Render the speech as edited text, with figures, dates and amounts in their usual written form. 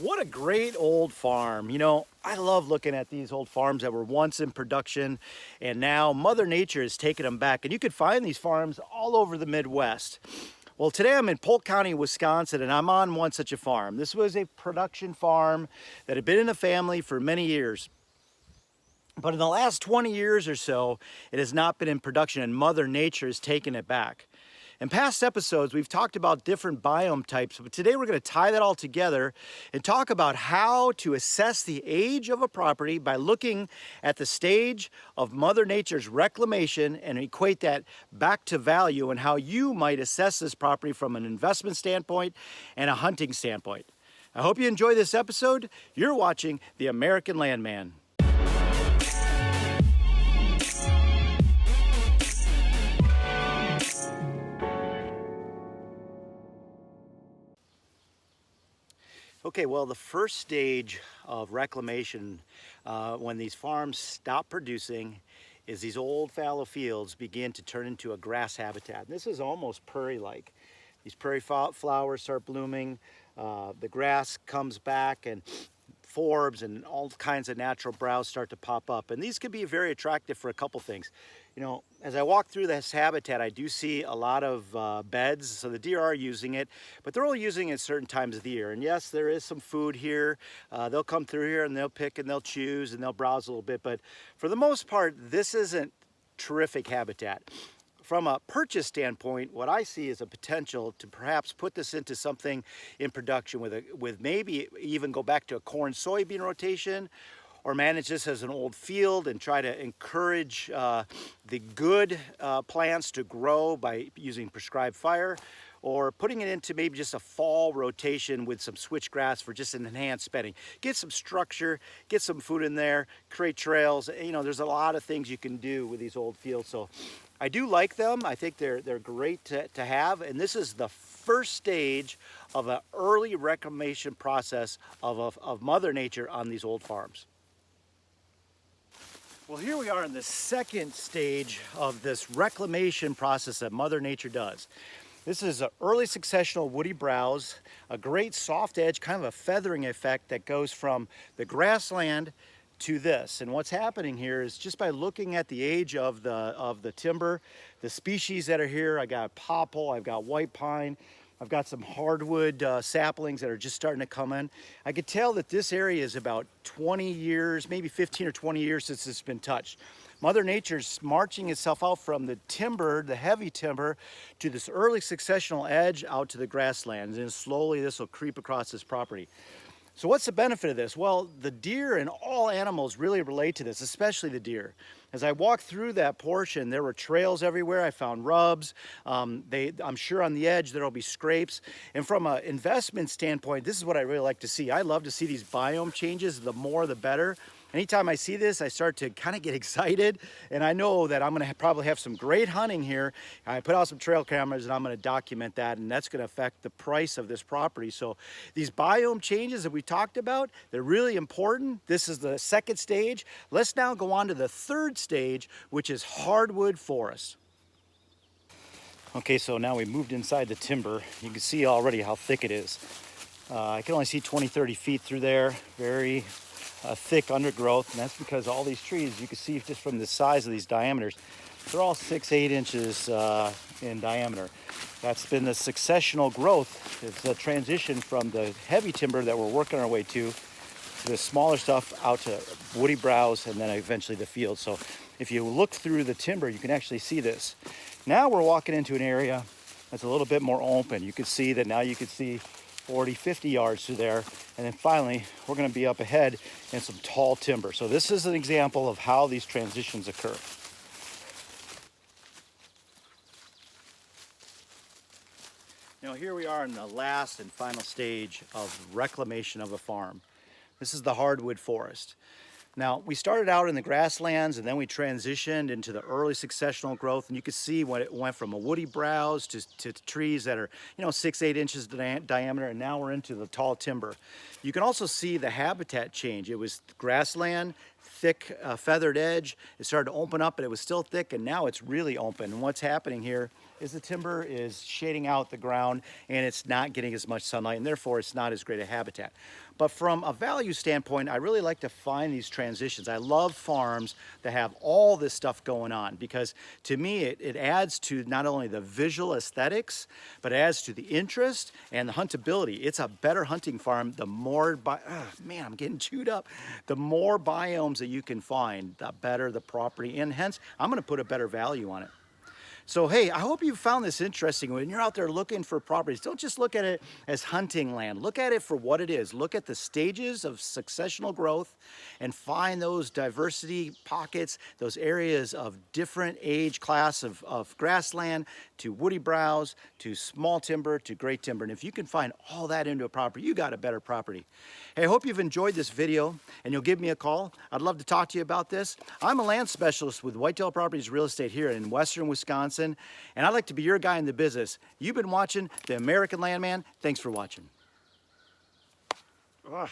What a great old farm. You know, I love looking at these old farms that were once in production and now Mother Nature has taken them back. And you can find these farms all over the Midwest. Well, today I'm in Polk County, Wisconsin, and I'm on one such a farm. This was a production farm that had been in the family for many years. But in the last 20 years or so, it has not been in production and Mother Nature has taken it back. In past episodes, we've talked about different biome types, but today we're going to tie that all together and talk about how to assess the age of a property by looking at the stage of Mother Nature's reclamation and equate that back to value and how you might assess this property from an investment standpoint and a hunting standpoint. I hope you enjoy this episode. You're watching The American Landman. Okay, well, the first stage of reclamation when these farms stop producing is these old fallow fields begin to turn into a grass habitat. This is almost prairie-like. These prairie flowers start blooming, the grass comes back and forbs and all kinds of natural browse start to pop up. And these can be very attractive for a couple things. You know, as I walk through this habitat, I do see a lot of beds, so the deer are using it, but they're only using it at certain times of the year. And yes, there is some food here. They'll come through here and they'll pick and they'll choose and they'll browse a little bit, but for the most part, this isn't terrific habitat. From a purchase standpoint, what I see is a potential to perhaps put this into something in production with maybe even go back to a corn soybean rotation, or manage this as an old field and try to encourage the good plants to grow by using prescribed fire, or putting it into maybe just a fall rotation with some switchgrass for just an enhanced bedding. Get some structure, get some food in there, create trails. You know, there's a lot of things you can do with these old fields. So I do like them. I think they're great to have. And this is the first stage of an early reclamation process of Mother Nature on these old farms. Well, here we are in the second stage of this reclamation process that Mother Nature does. This is an early successional woody browse, a great soft edge, kind of a feathering effect that goes from the grassland to this. And what's happening here is just by looking at the age of the timber, the species that are here, I got popple, I've got white pine, I've got some hardwood saplings that are just starting to come in. I could tell that this area is about 20 years, maybe 15 or 20 years since it's been touched. Mother Nature's marching itself out from the timber, the heavy timber, to this early successional edge out to the grasslands, and slowly this will creep across this property. So what's the benefit of this? Well, the deer and all animals really relate to this, especially the deer. As I walked through that portion, there were trails everywhere. I found rubs. I'm sure on the edge there will be scrapes. And from an investment standpoint, this is what I really like to see. I love to see these biome changes. The more, the better. Anytime I see this, I start to kind of get excited, and I know that I'm going to probably have some great hunting here. I put out some trail cameras, and I'm going to document that, and that's going to affect the price of this property. So these biome changes that we talked about, they're really important. This is the second stage. Let's now go on to the third stage, which is hardwood forest. Okay, so now we moved inside the timber. You can see already how thick it is. I can only see 20, 30 feet through there. Very thick undergrowth, and that's because all these trees, you can see just from the size of these diameters, they're all 6-8 inches in diameter. That's been the successional growth. It's a transition from the heavy timber that we're working our way to the smaller stuff out to woody browse and then eventually the field. So if you look through the timber, you can actually see this. Now we're walking into an area that's a little bit more open. You can see that now you can see 40, 50 yards through there. And then finally, we're going to be up ahead in some tall timber. So this is an example of how these transitions occur. Now here we are in the last and final stage of reclamation of a farm. This is the hardwood forest. Now, we started out in the grasslands and then we transitioned into the early successional growth, and you can see when it went from a woody browse to trees that are, 6-8 inches diameter, and now we're into the tall timber. You can also see the habitat change. It was grassland, thick feathered edge. It started to open up, but it was still thick, and now it's really open. And what's happening here is the timber is shading out the ground and it's not getting as much sunlight, and therefore it's not as great a habitat. But from a value standpoint, I really like to find these transitions. I love farms that have all this stuff going on, because to me it adds to not only the visual aesthetics, but adds to the interest and the huntability. It's a better hunting farm the more, man, I'm getting chewed up. The more biomes that you can find, the better the property, and hence I'm gonna put a better value on it. So hey, I hope you found this interesting. When you're out there looking for properties, don't just look at it as hunting land. Look at it for what it is. Look at the stages of successional growth and find those diversity pockets, those areas of different age class of grassland to woody browse, to small timber, to great timber. And if you can find all that into a property, you got a better property. Hey, I hope you've enjoyed this video and you'll give me a call. I'd love to talk to you about this. I'm a land specialist with Whitetail Properties Real Estate here in Western Wisconsin, and I'd like to be your guy in the business. You've been watching The American Landman. Thanks for watching. Ugh.